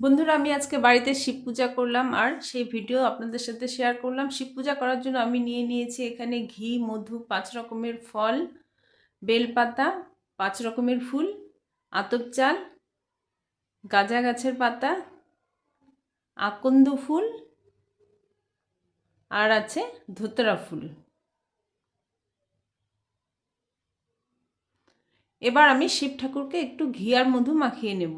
বন্ধুরা, আমি আজকে বাড়িতে শিব পূজা করলাম আর সেই ভিডিও আপনাদের সাথে শেয়ার করলাম। শিব পূজা করার জন্য আমি নিয়েছি এখানে ঘি, মধু, 5 রকমের ফল, বেলপাতা, 5 রকমের ফুল, আতপ চাল, গাঁজা গাছের পাতা, আকন্দ ফুল আর আছে ধুতরা ফুল। এবার আমি শিব ঠাকুরকে একটু ঘি আর মধু মাখিয়ে নেব।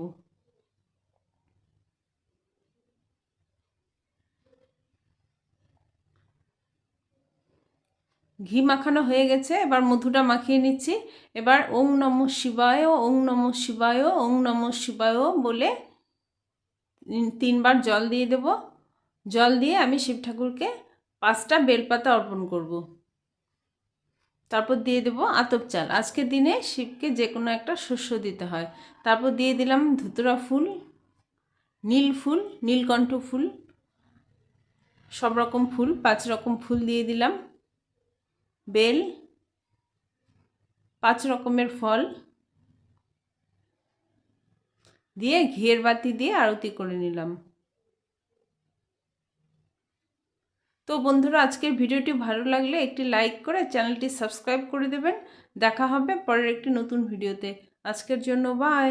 ঘি মাখানো হয়ে গেছে, এবার মধুটা মাখিয়ে নিচ্ছি। এবার ওং নমঃ শিবায়, ওং নমঃ শিবায়, ওং নমঃ শিবায় বলে 3বার জল দিয়ে দেব। জল দিয়ে আমি শিব ঠাকুরকে 5টা বেলপাতা অর্পণ করব। তারপর দিয়ে দেব আতপ চাল। আজকের দিনে শিবকে যে কোনো একটা শস্য দিতে হয়। তারপর দিয়ে দিলাম ধুতরা ফুল, নীল ফুল, নীলকণ্ঠ ফুল, সব রকম ফুল, 5 রকম ফুল দিয়ে দিলাম, বেল, 5 রকমের ফল দিয়ে ঘিয়ের বাতি দিয়ে আরতি করে নিলাম। তো বন্ধুরা, আজকের ভিডিওটি ভালো লাগলে একটি লাইক করে চ্যানেলটি সাবস্ক্রাইব করে দেবেন। দেখা হবে পরের একটি নতুন ভিডিওতে। আজকের জন্য বাই।